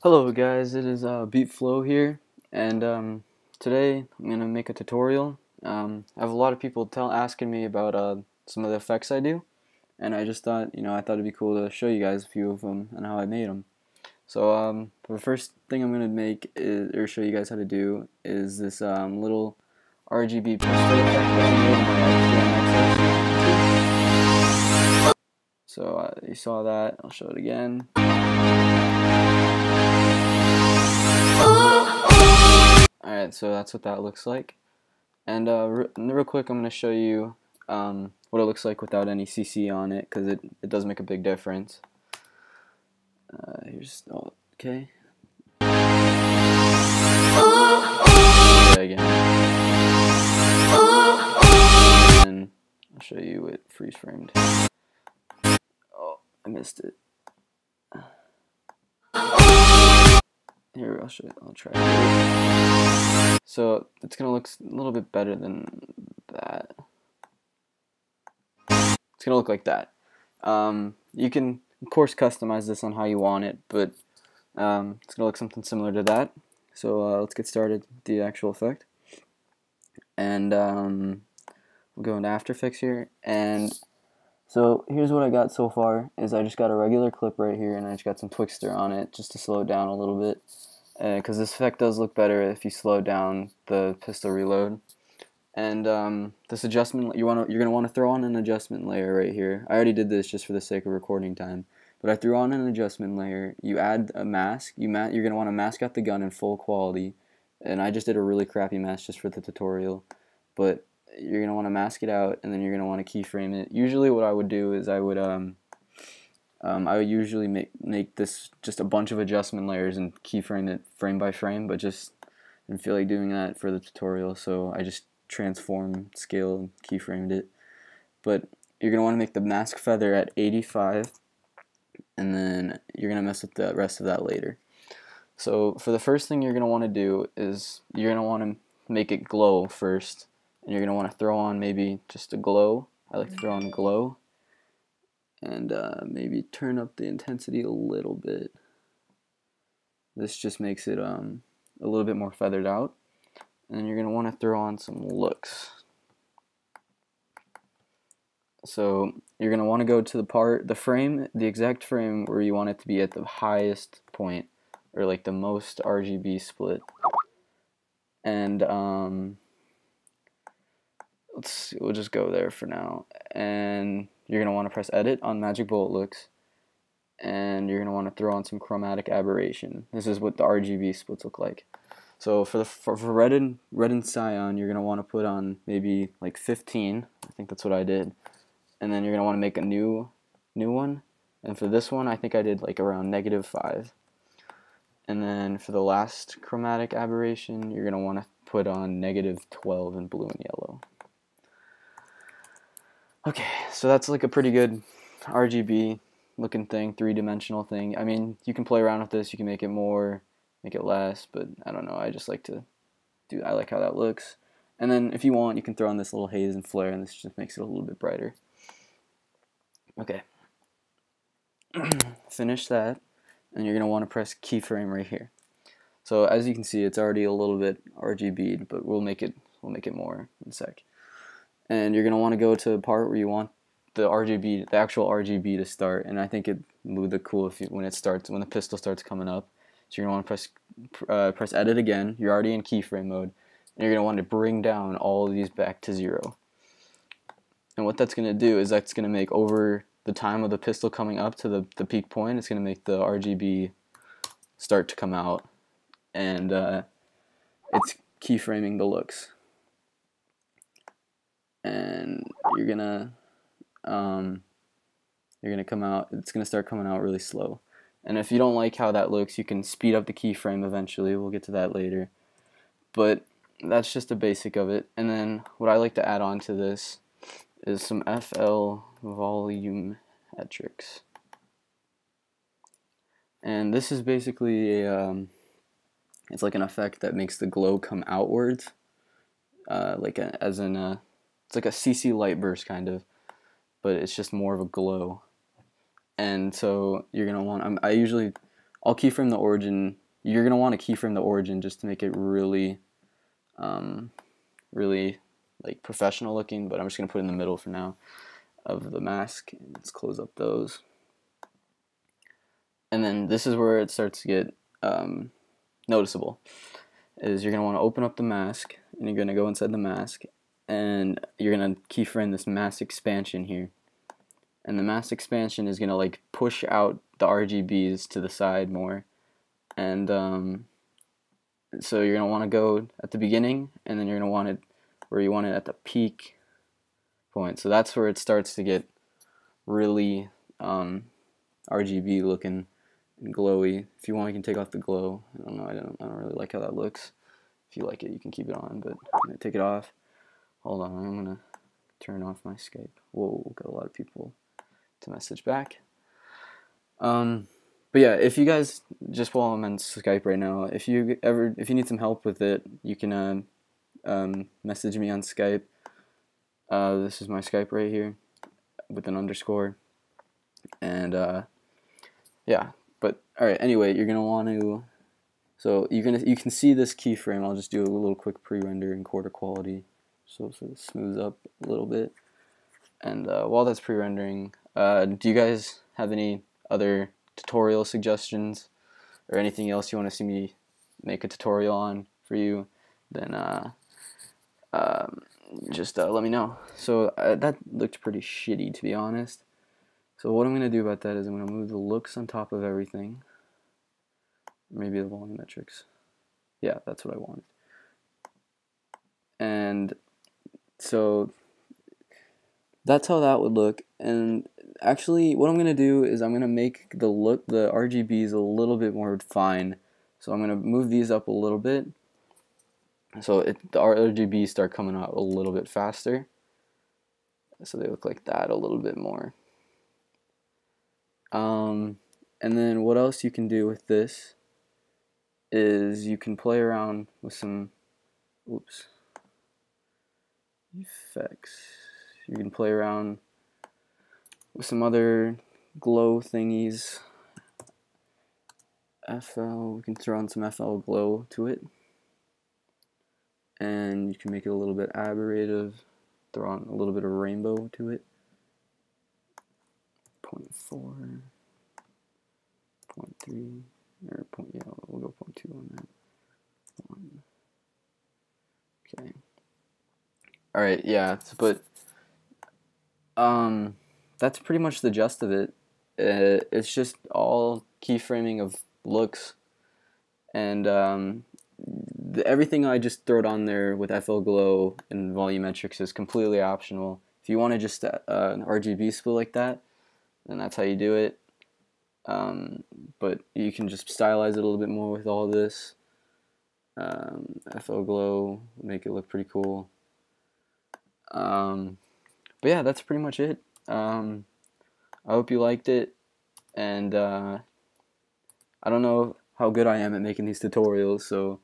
Hello guys, it is Beat Flow here, and today I'm gonna make a tutorial. I have a lot of people asking me about some of the effects I do, and I just thought, I thought it'd be cool to show you guys a few of them and how I made them. So the first thing I'm gonna make is, or show you guys how to do, is this little RGB pistol effect that I made in my So you saw that. I'll show it again. Alright, so that's what that looks like. And real quick, I'm going to show you what it looks like without any CC on it, because it does make a big difference. Okay. Again. And I'll show you it freeze framed. Oh, I missed it. Here, I'll show you. I'll try it. So it's gonna look a little bit better than that. It's gonna look like that. You can of course customize this on how you want it, but it's gonna look something similar to that. So let's get started with the actual effect. And we'll go into AfterEffects here. And so here's what I got so far, is I just got a regular clip right here, and I just got some Twixtor on it just to slow it down a little bit, because this effect does look better if you slow down the pistol reload. And this adjustment, you're gonna want to throw on an adjustment layer right here. I already did this just for the sake of recording time, but I threw on an adjustment layer. You add a mask. You're gonna want to mask out the gun in full quality, and I just did a really crappy mask just for the tutorial, but you're going to want to mask it out, and then you're going to want to keyframe it. Usually what I would do is I would usually make this just a bunch of adjustment layers and keyframe it frame by frame, but just didn't feel like doing that for the tutorial, so I just transform, scale, and keyframed it. But you're going to want to make the mask feather at 85, and then you're going to mess with the rest of that later. So for the first thing you're going to want to do is you're going to want to make it glow first. And you're going to want to throw on maybe just a glow. I like to throw on glow. And maybe turn up the intensity a little bit. This just makes it a little bit more feathered out. And then you're going to want to throw on some looks. So you're going to want to go to the exact frame where you want it to be at the highest point, or like the most RGB split. And we'll just go there for now. And you're going to want to press edit on Magic Bullet Looks, and you're going to want to throw on some chromatic aberration. This is what the RGB splits look like. So for red and cyan, you're going to want to put on maybe like 15. I think that's what I did. And then you're going to want to make a new one. And for this one, I think I did like around -5. And then for the last chromatic aberration, you're going to want to put on -12 in blue and yellow. Okay, so that's like a pretty good RGB looking thing, three-dimensional thing. I mean, you can play around with this, you can make it more, make it less, but I don't know, I just like to I like how that looks. And then if you want, you can throw on this little haze and flare, and this just makes it a little bit brighter. Okay. Finish that, and you're going to want to press keyframe right here. So as you can see, it's already a little bit RGB'd, but we'll make it more in a sec. And you're going to want to go to the part where you want the actual RGB to start, and I think it would look cool when the pistol starts coming up. So you're going to want to press edit again. You're already in keyframe mode, and you're going to want to bring down all of these back to 0. And what that's going to do is that's going to make, over the time of the pistol coming up to the peak point, it's going to make the RGB start to come out, and it's keyframing the looks. And you're gonna come out. It's gonna start coming out really slow. And if you don't like how that looks, you can speed up the keyframe eventually. We'll get to that later. But that's just the basic of it. And then what I like to add on to this is some FL volumetrics. And this is basically it's like an effect that makes the glow come outwards, it's like a CC light burst kind of, but it's just more of a glow. And so you're gonna want, I'll keyframe the origin. You're gonna want to keyframe the origin just to make it really, really like professional looking. But I'm just gonna put it in the middle for now of the mask. Let's close up those. And then this is where it starts to get noticeable. Is you're gonna want to open up the mask, and you're gonna go inside the mask, and you're gonna keyframe this mask expansion here. And the mask expansion is gonna like push out the RGBs to the side more. And so you're gonna want to go at the beginning, and then you're gonna want it where you want it at the peak point. So that's where it starts to get really RGB looking and glowy. If you want, you can take off the glow. I don't know. I don't really like how that looks. If you like it, you can keep it on, but I'm gonna take it off. Hold on, I'm gonna turn off my Skype. Whoa, got a lot of people to message back. But yeah, if you guys, just while I'm on Skype right now, if you need some help with it, you can message me on Skype. This is my Skype right here with an underscore. And yeah, but all right. Anyway, you're gonna want to. So you can see this keyframe. I'll just do a little quick pre-render in quarter quality, so it smooths up a little bit. And while that's pre-rendering, do you guys have any other tutorial suggestions or anything else you want to see me make a tutorial on for you? Then just let me know. So that looked pretty shitty, to be honest. So what I'm going to do about that is I'm going to move the looks on top of everything. Maybe the volumetrics. Yeah, that's what I wanted. And so that's how that would look. And actually what I'm going to do is I'm going to make the RGBs a little bit more fine. So I'm going to move these up a little bit. So the RGBs start coming out a little bit faster. So they look like that a little bit more. And then what else you can do with this is you can play around with some effects. You can play around with some other glow thingies. We can throw in some FL glow to it. And you can make it a little bit aberrative, throw on a little bit of rainbow to it. 0.4, 0.3, or yeah, we'll go 0.2 on that. 1. Okay. All right, yeah, but that's pretty much the gist of it. It's just all keyframing of looks, and everything I just throw on there with FL Glow and volumetrics is completely optional. If you want to just RGB split like that, then that's how you do it. But you can just stylize it a little bit more with all this. FL Glow, make it look pretty cool. But yeah, that's pretty much it. I hope you liked it, and I don't know how good I am at making these tutorials, so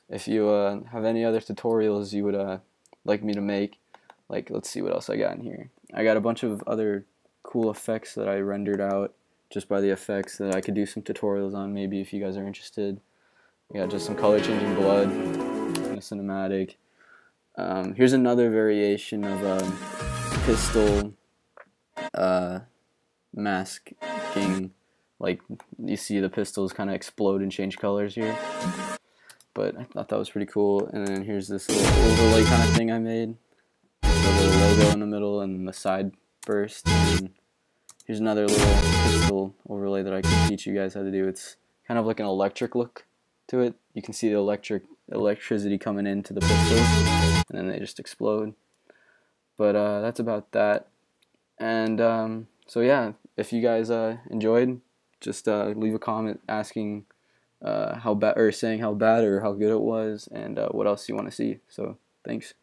if you have any other tutorials you would like me to make, like, let's see what else I got in here. I got a bunch of other cool effects that I rendered out just by the effects that I could do some tutorials on, maybe, if you guys are interested. We got just some color changing blood and a cinematic. Here's another variation of pistol masking. Like, you see the pistols kind of explode and change colors here. But I thought that was pretty cool. And then here's this little overlay kind of thing I made. The little logo in the middle and the side burst. And here's another little pistol overlay that I can teach you guys how to do. It's kind of like an electric look to it. You can see the electricity coming into the pistols, and then they just explode. But that's about that. And so yeah, if you guys enjoyed, just leave a comment asking how bad, or saying how bad or how good it was, and what else you want to see. So thanks.